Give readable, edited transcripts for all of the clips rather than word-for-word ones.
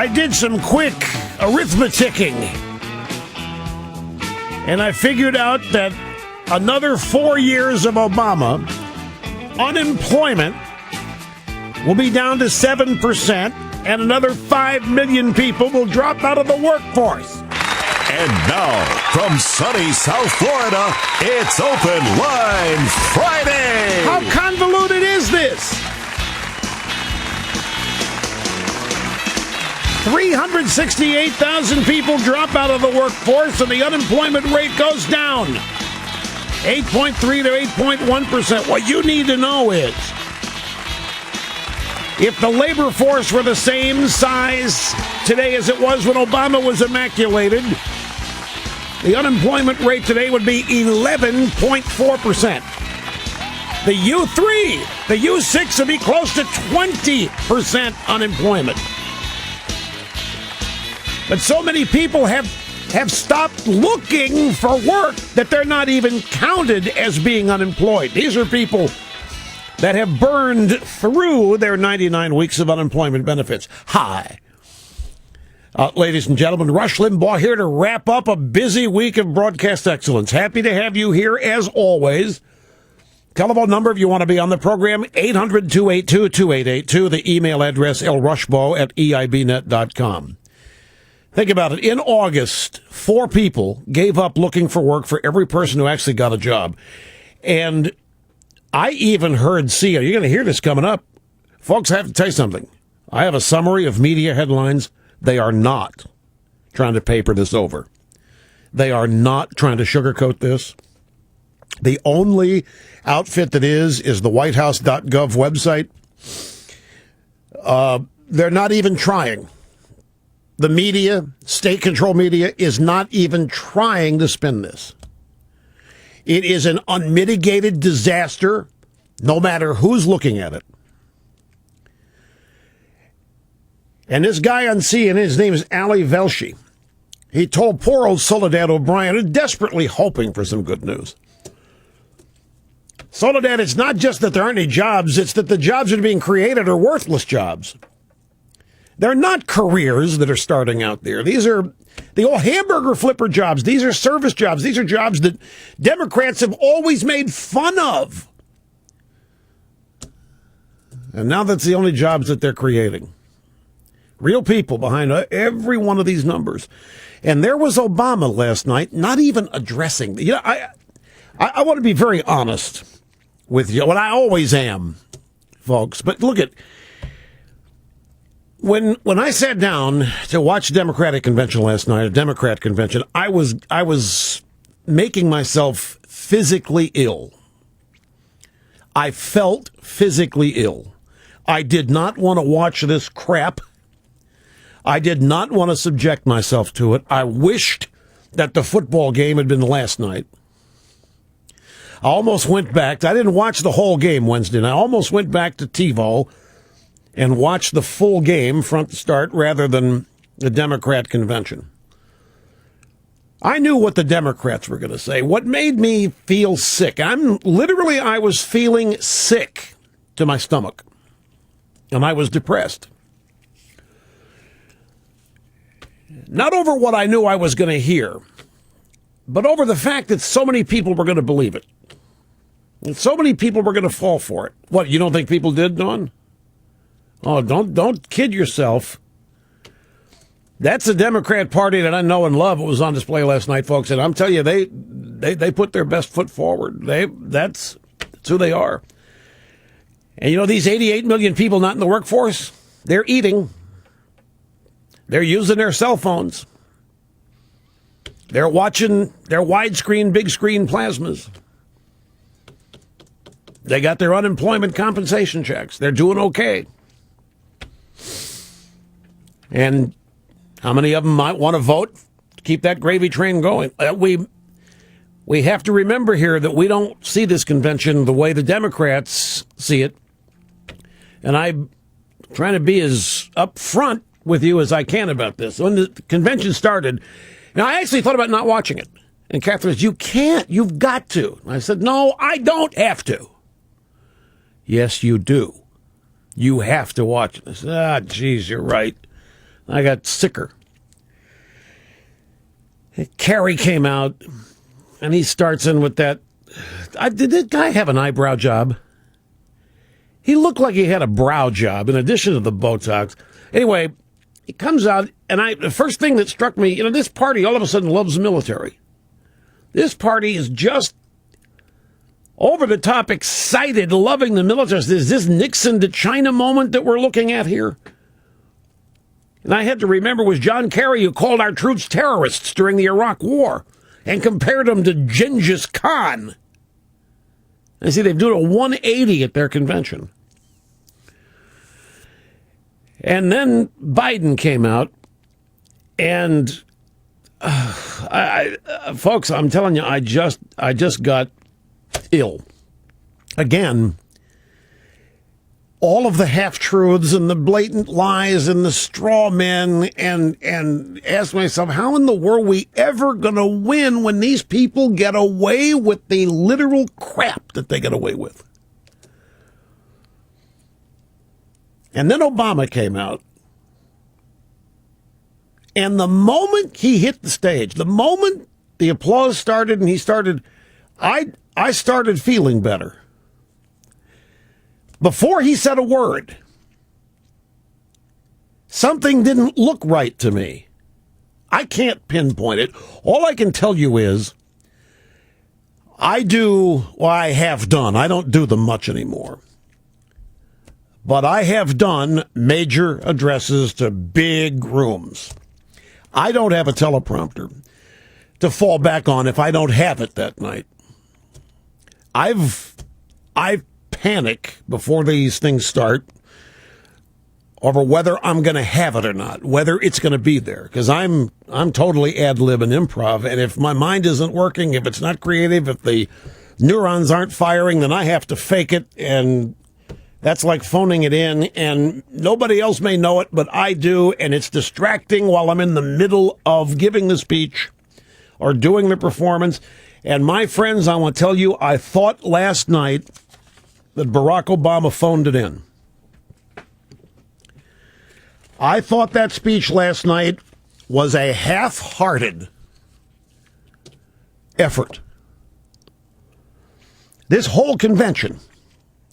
I did some quick arithmeticking, and I figured out that another 4 years of Obama, unemployment will be down to 7%, and another 5 million people will drop out of the workforce. And now, from sunny South Florida, it's Open Line Friday. How convoluted is this? 368,000 people drop out of the workforce, and the unemployment rate goes down 8.3 to 8.1%. What you need to know is, if the labor force were the same size today as it was when Obama was immaculated, the unemployment rate today would be 11.4%. The U3, the U6 would be close to 20% unemployment. But so many people have stopped looking for work that they're not even counted as being unemployed. These are people that have burned through their 99 weeks of unemployment benefits. Hi. Ladies and gentlemen, Rush Limbaugh here to wrap up a busy week of broadcast excellence. Happy to have you here as always. Telephone number if you want to be on the program, 800-282-2882. The email address, lrushbaugh@eibnet.com. Think about it. In August, 4 people gave up looking for work for every person who actually got a job. And I even heard, you're going to hear this coming up. Folks, I have to tell you something. I have a summary of media headlines. They are not trying to paper this over. They are not trying to sugarcoat this. The only outfit that is the whitehouse.gov website. They're not even trying. The media, state-controlled media, is not even trying to spin this. It is an unmitigated disaster, no matter who's looking at it. And this guy on CNN, his name is Ali Velshi. He told poor old Soledad O'Brien, desperately hoping for some good news. Soledad, it's not just that there aren't any jobs, it's that the jobs that are being created are worthless jobs. They're not careers that are starting out there. These are the old hamburger flipper jobs. These are service jobs. These are jobs that Democrats have always made fun of. And now that's the only jobs that they're creating. Real people behind every one of these numbers. And there was Obama last night not even addressing. I want to be very honest with you. Well, I always am, folks. But look at... When I sat down to watch a Democratic convention last night, a Democrat convention, I was making myself physically ill. I felt physically ill. I did not want to watch this crap. I did not want to subject myself to it. I wished that the football game had been last night. I almost went back. I didn't watch the whole game Wednesday night. I almost went back to TiVo and watch the full game front to start rather than the Democrat convention. I knew what the Democrats were going to say. What made me feel sick? I was feeling sick to my stomach, and I was depressed. Not over what I knew I was going to hear, but over the fact that so many people were going to believe it. And so many people were going to fall for it. What, you don't think people did, Dawn? Oh, don't kid yourself. That's the Democrat Party that I know and love. It was on display last night, folks, and I'm telling you, they put their best foot forward. That's who they are. And these 88 million people not in the workforce, they're eating. They're using their cell phones. They're watching their widescreen, big screen plasmas. They got their unemployment compensation checks. They're doing okay. And how many of them might want to vote to keep that gravy train going? We have to remember here that we don't see this convention the way the Democrats see it. And I'm trying to be as upfront with you as I can about this. When the convention started, I actually thought about not watching it. And Catherine said, you can't. You've got to. And I said, no, I don't have to. Yes, you do. You have to watch it. I said, geez, you're right. I got sicker. Kerry came out, and he starts in with that. Did that guy have an eyebrow job? He looked like he had a brow job in addition to the Botox. Anyway, he comes out, and the first thing that struck me, this party all of a sudden loves the military. This party is just over the top excited, loving the military. Is this Nixon to China moment that we're looking at here? And I had to remember it was John Kerry who called our troops terrorists during the Iraq War and compared them to Genghis Khan. I see they've done a 180 at their convention. And then Biden came out, and folks, I'm telling you, I just got ill. Again, all of the half-truths and the blatant lies and the straw men, and ask myself, how in the world are we ever going to win when these people get away with the literal crap that they get away with? And then Obama came out. And the moment he hit the stage, the moment the applause started and he started, I started feeling better. Before he said a word, something didn't look right to me. I can't pinpoint it. All I can tell you is I have done. I don't do them much anymore. But I have done major addresses to big rooms. I don't have a teleprompter to fall back on if I don't have it that night. I've panic before these things start over whether I'm going to have it or not, whether it's going to be there, because I'm totally ad-lib and improv, and if my mind isn't working, if it's not creative, if the neurons aren't firing, then I have to fake it, and that's like phoning it in, and nobody else may know it, but I do, and it's distracting while I'm in the middle of giving the speech or doing the performance. And my friends, I want to tell you, I thought last night that Barack Obama phoned it in. I thought that speech last night was a half-hearted effort. This whole convention,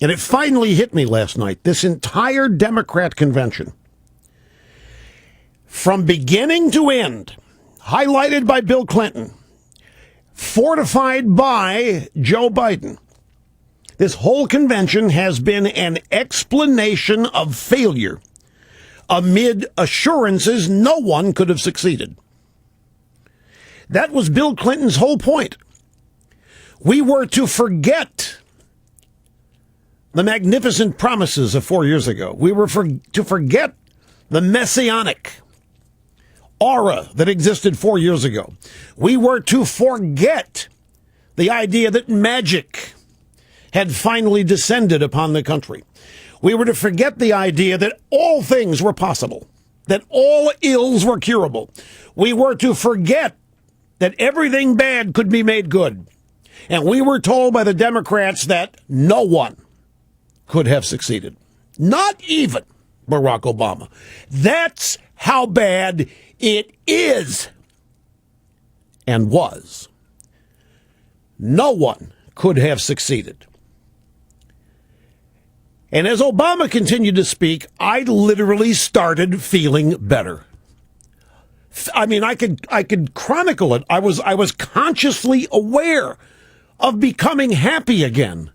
and it finally hit me last night, this entire Democrat convention, from beginning to end, highlighted by Bill Clinton, fortified by Joe Biden, this whole convention has been an explanation of failure amid assurances no one could have succeeded. That was Bill Clinton's whole point. We were to forget the magnificent promises of 4 years ago. We were to forget the messianic aura that existed 4 years ago. We were to forget the idea that magic had finally descended upon the country. We were to forget the idea that all things were possible, that all ills were curable. We were to forget that everything bad could be made good. And we were told by the Democrats that no one could have succeeded. Not even Barack Obama. That's how bad it is and was. No one could have succeeded. And as Obama continued to speak, I literally started feeling better. I mean, I could chronicle it. I was consciously aware of becoming happy again.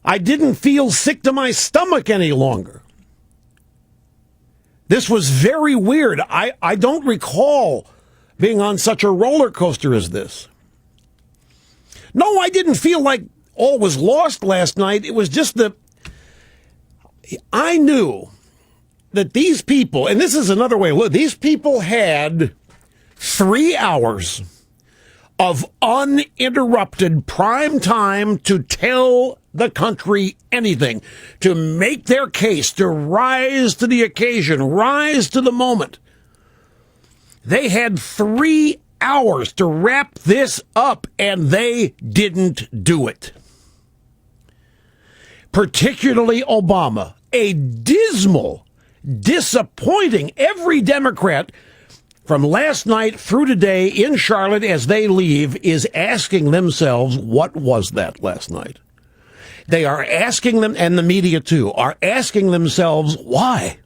I didn't feel sick to my stomach any longer. This was very weird. I don't recall being on such a roller coaster as this. No, I didn't feel like all was lost last night. It was just I knew that these people, and this is another way to look, these people had 3 hours of uninterrupted prime time to tell the country anything, to make their case, to rise to the occasion, rise to the moment. They had 3 hours to wrap this up, and they didn't do it. Particularly Obama, a dismal disappointing. Every Democrat from last night through today in Charlotte as they leave is asking themselves, what was that last night? They are asking them, and the media too, are asking themselves, why?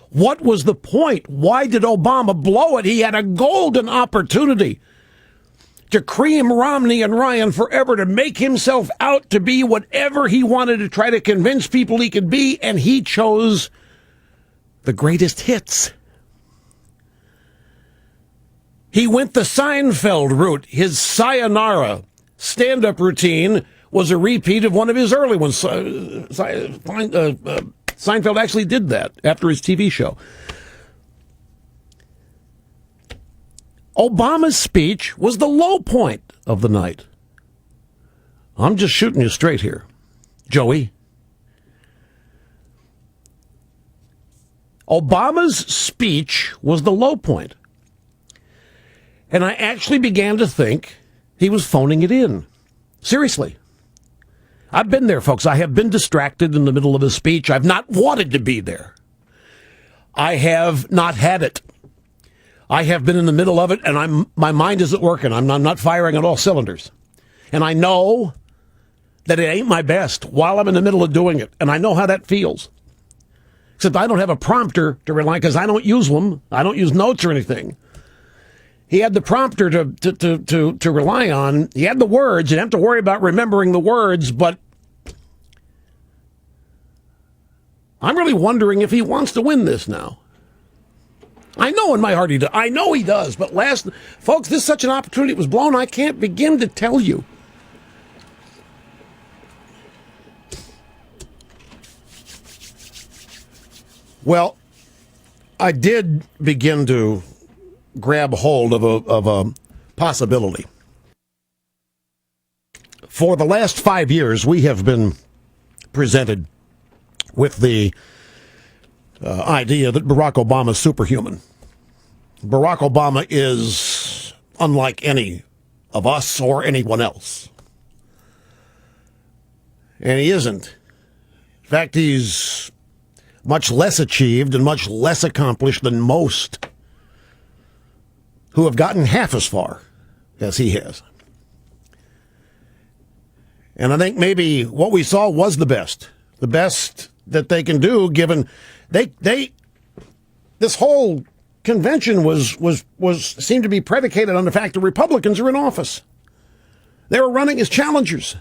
What was the point? Why did Obama blow it? He had a golden opportunity to cream Romney and Ryan forever, to make himself out to be whatever he wanted to try to convince people he could be, and he chose the greatest hits. He went the Seinfeld route. His sayonara stand-up routine was a repeat of one of his early ones. Seinfeld actually did that after his TV show. Obama's speech was the low point of the night. I'm just shooting you straight here, Joey. Obama's speech was the low point. And I actually began to think he was phoning it in. Seriously. I've been there, folks. I have been distracted in the middle of a speech. I've not wanted to be there. I have not had it. I have been in the middle of it, and my mind isn't working. I'm not firing on all cylinders. And I know that it ain't my best while I'm in the middle of doing it. And I know how that feels. Except I don't have a prompter to rely on, because I don't use them. I don't use notes or anything. He had the prompter to rely on. He had the words. You didn't have to worry about remembering the words, but I'm really wondering if he wants to win this now. I know in my heart he does. I know he does, but folks, this is such an opportunity. It was blown. I can't begin to tell you. Well, I did begin to grab hold of a possibility. For the last 5 years, we have been presented with the idea that Barack Obama is superhuman. Barack Obama is unlike any of us or anyone else. And he isn't. In fact, he's much less achieved and much less accomplished than most who have gotten half as far as he has. And I think maybe what we saw was the best that they can do, given this whole convention was seemed to be predicated on the fact that Republicans are in office. They were running as challengers.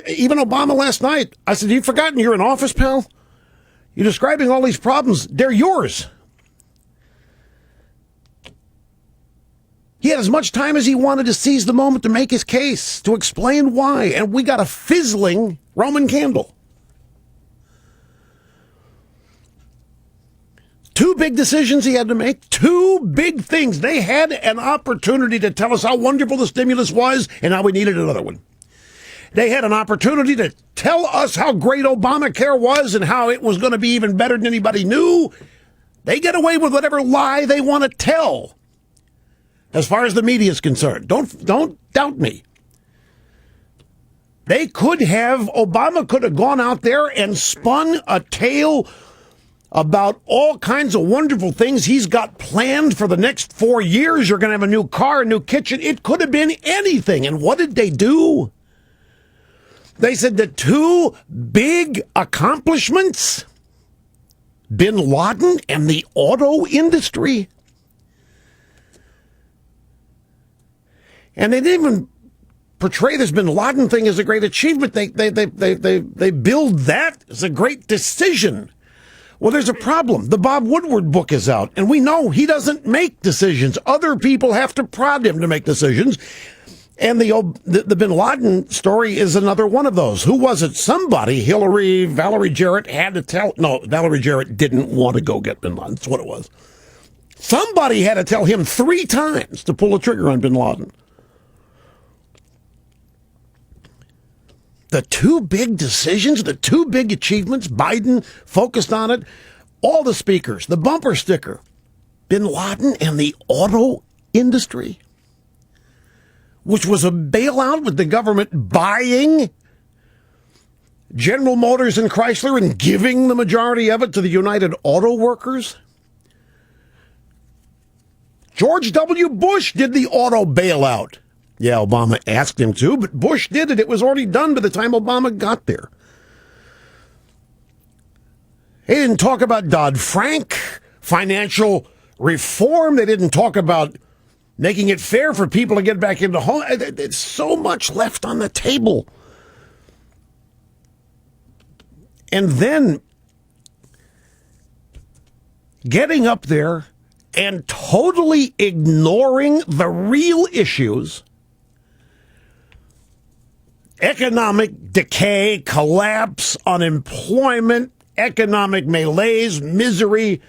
Even Obama last night, I said, "You've forgotten you're in office, pal? You're describing all these problems. They're yours." He had as much time as he wanted to seize the moment to make his case, to explain why, and we got a fizzling Roman candle. Two big decisions he had to make, two big things. They had an opportunity to tell us how wonderful the stimulus was and how we needed another one. They had an opportunity to tell us how great Obamacare was and how it was going to be even better than anybody knew. They get away with whatever lie they want to tell, as far as the media is concerned. Don't doubt me. Obama could have gone out there and spun a tale about all kinds of wonderful things he's got planned for the next 4 years. You're going to have a new car, a new kitchen. It could have been anything. And what did they do? They said the two big accomplishments, Bin Laden and the auto industry. And they didn't even portray this Bin Laden thing as a great achievement. They build that as a great decision. Well, there's a problem. The Bob Woodward book is out, and we know he doesn't make decisions. Other people have to prod him to make decisions. And the Bin Laden story is another one of those. Who was it? Somebody, Valerie Jarrett had to tell. No, Valerie Jarrett didn't want to go get Bin Laden. That's what it was. Somebody had to tell him 3 times to pull the trigger on Bin Laden. The two big decisions, the two big achievements, Biden focused on it. All the speakers, the bumper sticker, Bin Laden and the auto industry, which was a bailout with the government buying General Motors and Chrysler and giving the majority of it to the United Auto Workers. George W. Bush did the auto bailout. Yeah, Obama asked him to, but Bush did it. It was already done by the time Obama got there. He didn't talk about Dodd-Frank, financial reform. They didn't talk about making it fair for people to get back into home. There's so much left on the table. And then getting up there and totally ignoring the real issues, economic decay, collapse, unemployment, economic malaise, misery,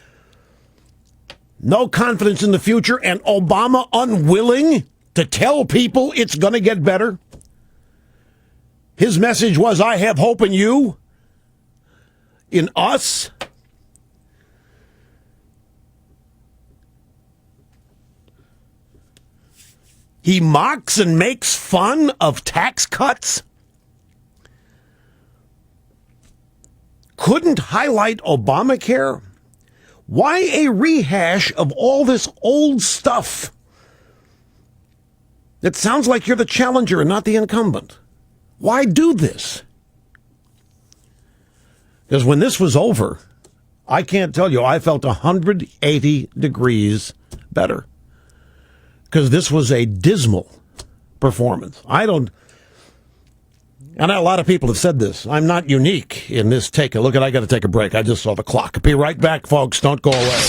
no confidence in the future, and Obama unwilling to tell people it's going to get better. His message was, I have hope in you, in us. He mocks and makes fun of tax cuts. Couldn't highlight Obamacare? Why a rehash of all this old stuff? It sounds like you're the challenger and not the incumbent. Why do this? Because when this was over, I can't tell you, I felt 180 degrees better. Because this was a dismal performance. I know a lot of people have said this. I'm not unique in this take. Look, I got to take a break. I just saw the clock. Be right back, folks. Don't go away.